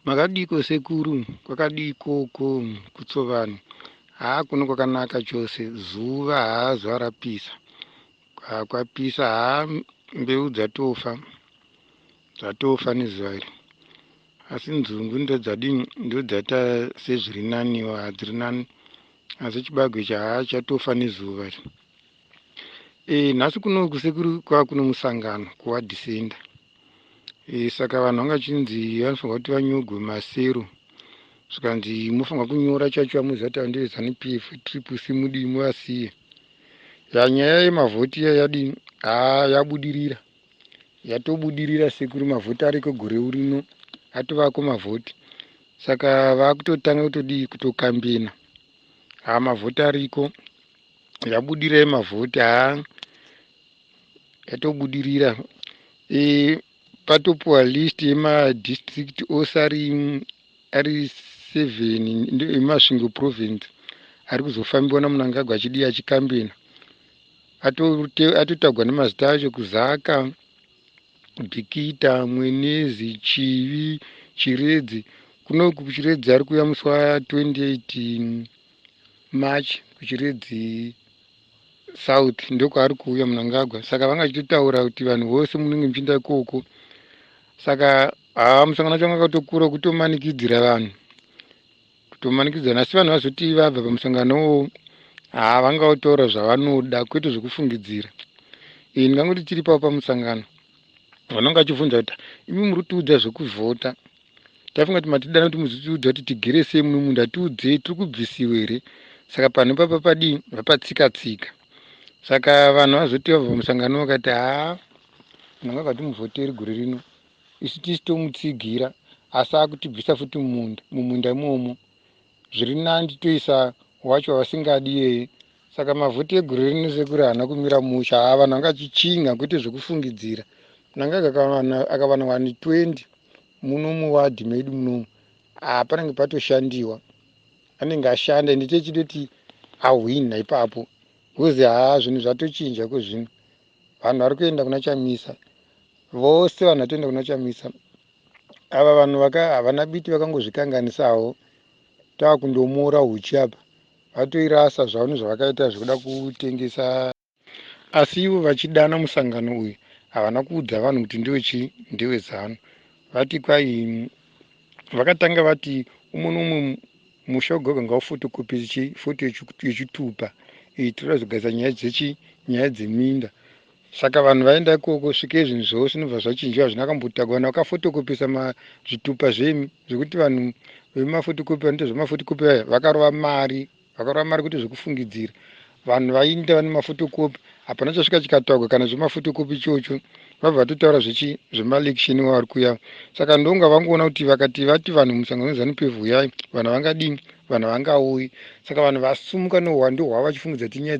Makadiko sekuru, kwakadiko kutsovani. Kuno kwakanaka chose, zuva zuva rapisa. Kwapisa mbeu dzatofa nezuva iri. Asi nzungu ndo dzata sezviri naniwa hadziri nani. Asi chibagwe chatofa nezuva iri. Nhasi kuno kusekuru kuno musangano kuwa December. Saka vanhu vangachinzi vanofanirwa kuti vanyogwe masero. Zvikanzi munofanirwa kunyora chacho vamuziva kuti ndeve ZANU-PF triple C mudii muvasiye. Nyaya yemavhoti yadini yabudirira. Yatobudirira sekuru mavhoti ariko gore rino. Atovako mavhoti. Saka vakutotanga kutokambena. Mavhoti ariko. Yabudira mavhoti yatobudirira. Patopuwa list yemadistrict ose ari 7 emasvingo province ari kuzofambiwa naMunangagwa achidi achikambena. Atotagwa nemazita acho kuzaka, Bhikita, Mwenezi, Chivi, Chiredzi. Kunoku kuchiredzi ari kuuya musi wa28 March kuchiredzi South ndoko ari kuuya Munangagwa. Saka vanga chitotaura kuti vanhu vose munenge muchienda ikoko. Saka musangano wacho wakatokura kutomanikidzira vanhu. Asi vanhu vazoti vabva pamusangano vangautaura zvavanoda kwete zvekufungidzira. Ndingangoti tiri pavo pamusangano. Vanonga vachibvunza kuti imi muri kutiudza zvekuvhota. Tafunga kuti matidana kuti muzitiudza kuti tigere sei muno munda tiudzei tiri kubvisiwe here. Saka panhu papa padii vapatsika-tsika. Saka vanhu vazoti vabva pamusangano vakati nanga kuti muvhoteri gore rino. Isu tisitomutsigira asi akutibvisa futi mumunda imomo. Zviri nandi toisa wacho wasingadi yeye. Saka mavhoti egore rino sekuru haana kumira musha. Vanhu vangachichinga kwete zvekufungidzira. Munangagwa akawana vanhu 20 muno muwadhi medu munomu. Panenge patoshandiwa. Anenge ashanda ende techidoti ahwina ipapo. Kuzi zvinhu zvatochinja kwezvino. Vanhu vari kuenda kuna Chamisa. Vose vanhu vatoenda kuna Chamisa. Ava vanhu havana biti vakangozvikanganisawo. Tava kundomora huchi apa. Vatoirasa zvavo nezvavakaita zvekuda kutengesa. Asi ivo vachidana musangano uyu havana kuudza vanhu kuti ndewe ZANU. Vati kwai vakatanga vati umwe nomwe musha wega ngaufotokopi foto yechitupa. Toda kuzogadzira nyaya dzeminda. Saka vanhu vaenda ikoko svike zvinhu zvose zvinobva zvachinjiwa zvinakambotagwa. Vanhu vakafotokopisa zvitupa zvekuti vanhu vemafotokopi vanoita zvemafotokopi aya vakarova mari kuti zvekufungidzira. Vanhu vainda vane mafotokopi hapana chasvika chikatagwa kana zvemafotokopi ichocho. Vabva vatotaura zvemalekisheni vari kuya. Saka ndonga vangoona kuti vati vanhu musangano weZANU-PF uyai vanhu vangadini, vanhu vangauyi. Saka vanhu vasumuka neuhwando hwavo vachifungidza kuti nyaya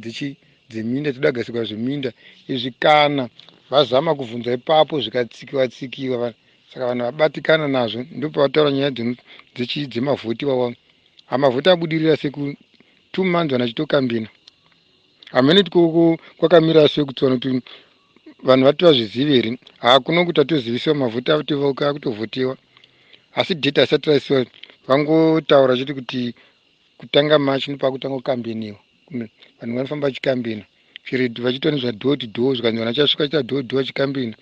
dzeminda toda kugadzirirwa zveminda. Izvi kana vazama kubvunza ipapo zvikatsikiwa. Saka vanhu vabatikana nazvo ndopavataura nyaya dzemavhoti wawa. Mavhoti abudirira seku 2 months vanhu vachitokambina. Hamene tikoko kwakamira sekutsona kuti vanhu vati vazvizive here. Kuno kuti atozivisiwa mavhoti atovoka kutovhotiwa. Asi date asati raisiwa vangotaura chete kuti kutanga March nopakutanga kukambeniwa. Vanhu vanofamba vachikambena. Chiredu vachiita nezva door to door zvikanzi vanhu vachasvika door to door vachikambena.